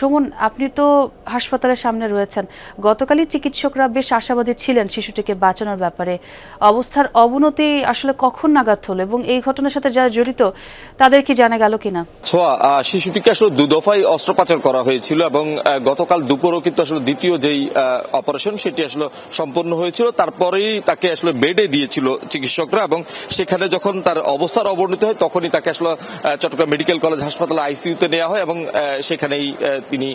সুমন, আপনি তো হাসপাতালের সামনে রয়েছেন। গতকালই চিকিৎসকরা বেশ আশাবাদী ছিলেন শিশুটিকে বাঁচানোর ব্যাপারে। অবস্থার অবনতি আসলে কখন নাগাদ হলো এবং এই ঘটনার সাথে যারা জড়িত তাদের কি জানা গেল কিনা? ছোঁয়া, শিশুটিকে আসলে দুদফায় অস্ত্রোপচার করা হয়েছিল এবং গতকাল দুপুরও কিন্তু আসলে দ্বিতীয় যেই অপারেশন সেটি আসলে সম্পন্ন হয়েছিল। তারপরেই তাকে আসলে বেডে দিয়েছিল চিকিৎসকরা এবং সেখানে যখন তার অবস্থার অবনতি হয় তখনই তাকে আসলে চট্টগ্রাম মেডিকেল কলেজ হাসপাতালে আইসিইউতে নেওয়া হয় এবং সেখানেই তিনি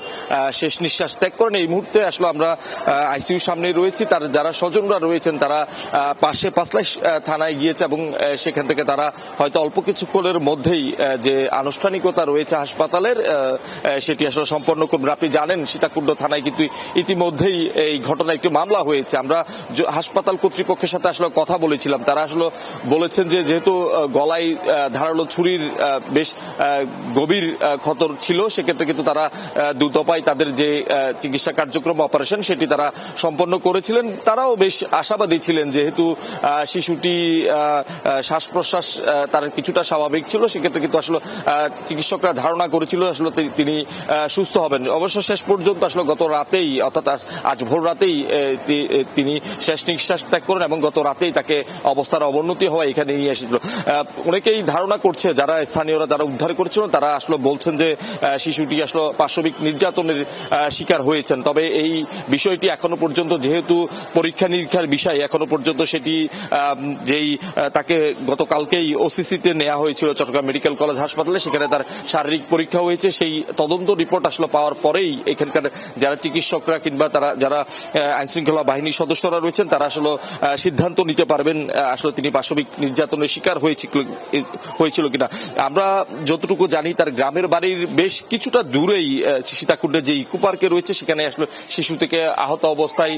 শেষ নিঃশ্বাস ত্যাগ করেন। এই মুহূর্তে আসলে আমরা আইসিইউর সামনে রয়েছি। তার যারা স্বজনরা রয়েছেন তারা পাশে পাঁচলাই থানায় গিয়েছে এবং সেখান থেকে তারা হয়তো অল্প কিছুক্ষণের মধ্যেই যে আনুষ্ঠানিকতা রয়েছে হাসপাতালের সেটি আসলে সম্পন্ন করবেন। আপনি জানেন সীতাকুণ্ড থানায় কিন্তু ইতিমধ্যেই এই ঘটনায় একটি মামলা হয়েছে। আমরা হাসপাতাল কর্তৃপক্ষের সাথে আসলে কথা বলেছিলাম। তারা আসলে বলেছেন যে যেহেতু গলায় ধারালো ছুরির বেশ গভীর ক্ষত ছিল, সেক্ষেত্রে কিন্তু তারা দ্রুতপায় তাদের যে চিকিৎসা কার্যক্রম অপারেশন সেটি তারা সম্পন্ন করেছিলেন। তারাও বেশ আশাবাদী ছিলেন যেহেতু শিশুটি শ্বাস প্রশ্বাস তার কিছুটা স্বাভাবিক ছিল, সেক্ষেত্রে কিন্তু আসলে চিকিৎসকরা ধারণা করেছিল আসলে তিনি সুস্থ হবেন। অবশ্য শেষ পর্যন্ত আসলে গত রাতেই অর্থাৎ আজ ভোর রাতেই তিনি শেষ নিঃশ্বাস ত্যাগ করেন এবং গত রাতেই তাকে অবস্থার অবনতি হওয়া এখানে নিয়ে এসেছিল। অনেকেই ধারণা করছে, যারা স্থানীয়রা যারা উদ্ধার করেছিলেন তারা আসলে বলছেন যে শিশুটি আসলে পাশবিক নির্যাতনের শিকার হয়েছেন। তবে এই বিষয়টি এখনো পর্যন্ত যেহেতু পরীক্ষা নিরীক্ষার বিষয়, এখনো পর্যন্ত সেটি যেই তাকে গতকালকেই ওসিসিতে নেওয়া হয়েছিল চট্টগ্রাম মেডিকেল কলেজ হাসপাতালে, সেখানে তার শারীরিক পরীক্ষা হয়েছে। সেই তদন্ত রিপোর্ট আসলে পাওয়ার পরেই এখানকার যারা চিকিৎসকরা কিংবা তারা যারা আইনশৃঙ্খলা বাহিনীর সদস্যরা রয়েছেন তারা আসলে সিদ্ধান্ত নিতে পারবেন আসলে তিনি পাশবিক নির্যাতনের শিকার হয়েছিল কিনা। আমরা যতটুকু জানি তার গ্রামের বাড়ির বেশ কিছুটা দূরেই সীতাকুণ্ডের যে ইকো পার্কে রয়েছে সেখানে আসলে শিশু থেকে আহত অবস্থায়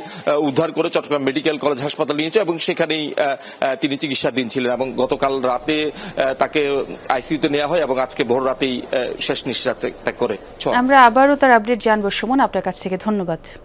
উদ্ধার করে চট্টগ্রাম মেডিকেল কলেজ হাসপাতালে নিয়েছে এবং সেখানেই তিনি চিকিৎসাধীন ছিলেন এবং গতকাল রাতে তাকে আইসিইউতে নেওয়া হয় এবং আজকে ভোর রাতেই শেষ নিঃশ্বাস ত্যাগ করে। আমরা আবারও তার আপডেট জানবো সুমন, আপনার কাছ থেকে ধন্যবাদ।